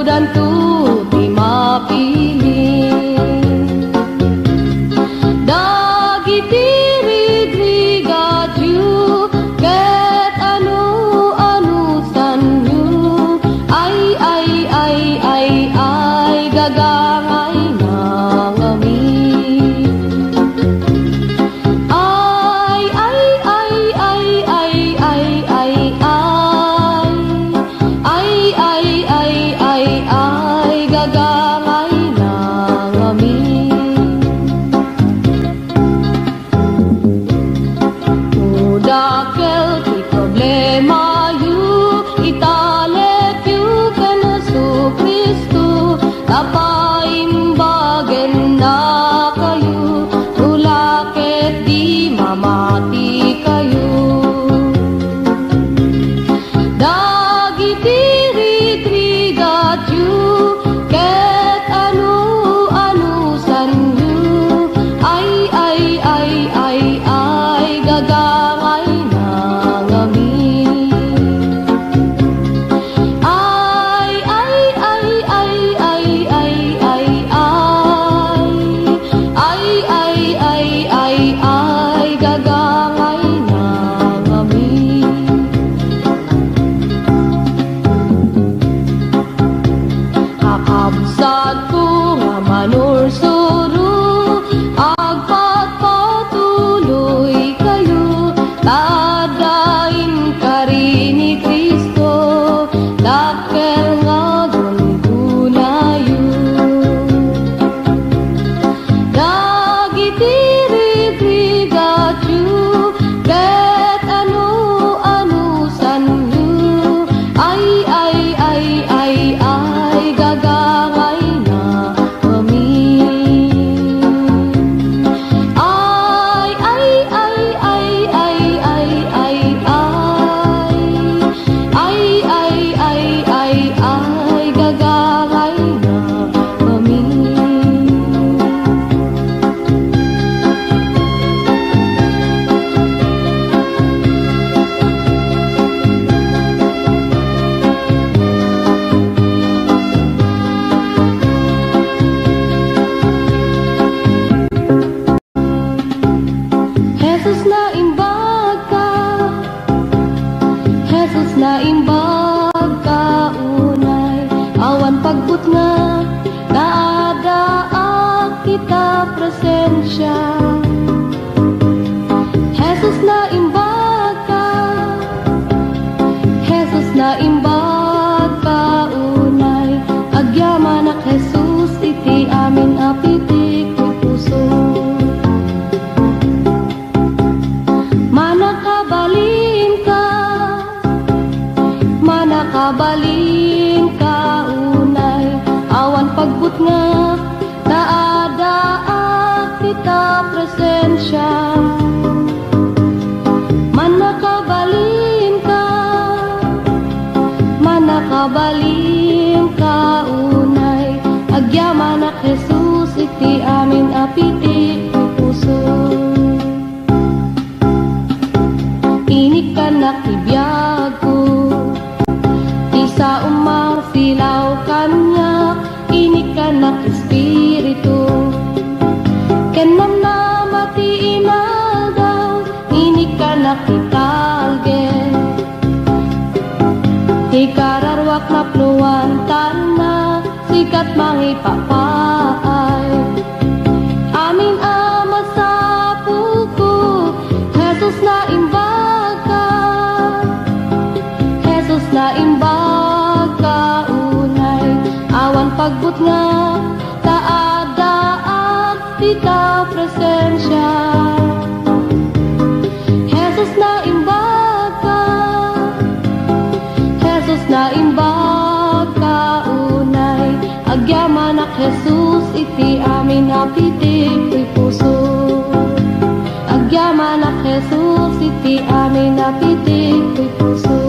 danto ti mapiling. Dagiti ridrigadu ket anu sanyu ay gagangay nangami. Gagangay nangami. Udakel ti problema yu italet yu kana su Kristo tapaimbagen na kayo ulaket di mamati kayo. Dagiti ridrigat yu ket anu sanyu ay gagangay nangami. Ay gagangay nangami. Kakabsat ko nga manursuro agpagpatuloy kayo tadain ka rin ni Kristo dakkel nga gungunayo. Dagiti ridrigat yu ket anu sanyu ay gagangay nangami. Ay gagangay nangami. Jesus na imbag ka unay awan pagbut nga daadaak kita presensya. Jesus na imbag ka unay agyaman ak Jesus iti amin apitik ti puso. Manakabalin ka unay awan pagbut nga daadaak kita presensya. Manakabalin ka unay agyaman ak Jesus iti amin apitik ti puso. Inik ka nakibiyag ko sa umang silaw kanya inik ka nak espiritu kenam na mati inagaw inik ka nakitalge ikararwak na pluwantan na sikat mangipapaay amin ama sa puko. Jesus na imbag ka awan pagbut nga taadaak kita presensya. Jesus na imbag ka unay agyaman ak Jesus iti amin apitik ti puso. Agyaman ak Jesus iti amin apitik ti puso.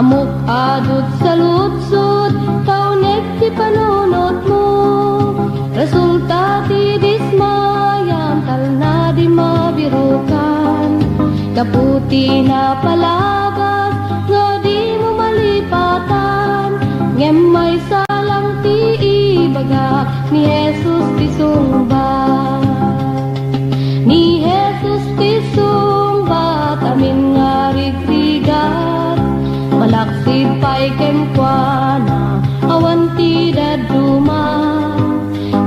Amok adot sa lutsod, kaunek ti panunot mo. Resulta ti dismayam, tal na di mabirukan. Kaputi na palabas, nga di mo malipatan. Ngem may salang ti ibaga, ni Jesus ti sungbat. Ni Jesus ti sungbat, amin nga rigrigat. Malaksid pa'y kemkwana, awan ti daduma.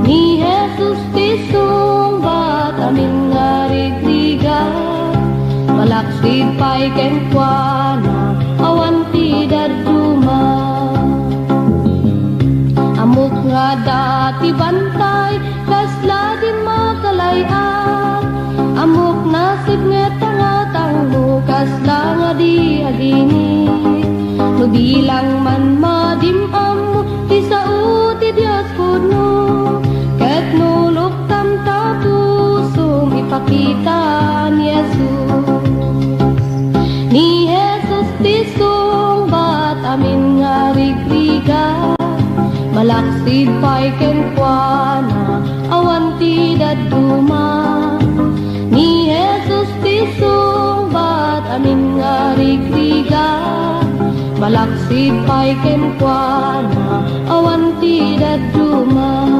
Ni Jesus ti sungbat, amin nga rigrigat. Malaksid pa'y kemkwana, awan ti daduma. Amok nga dati bantay, kasla di makalayan. Amok nasib nga tangatang mo, kasla nga di aginit. No bilang man madimam mo, di sao ti Diyos kuno. Ket nulok tam tapusong ipakita ni Jesus. Ni Jesus ti sungbat, amin nga rigrigat. Malaksid pa'y kenkwana, awan ti daduma. Ni Jesus ti sungbat, amin nga rigrigat. Malaksid pa'y kenkwana, awan ti daduma.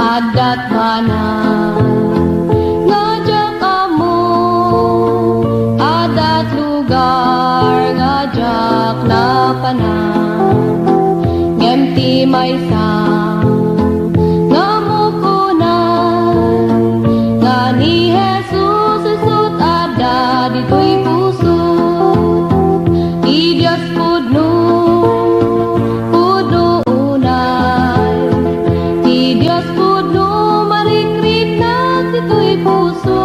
Adat mana ngajak kamu, adat lugar ngajak na panang. Ngem ti maysa ngamukunan, nga ni Jesus isut ada dito'y puso. Ti Diyos pudno unay, ti Diyos pudno marikrik na dito'y puso.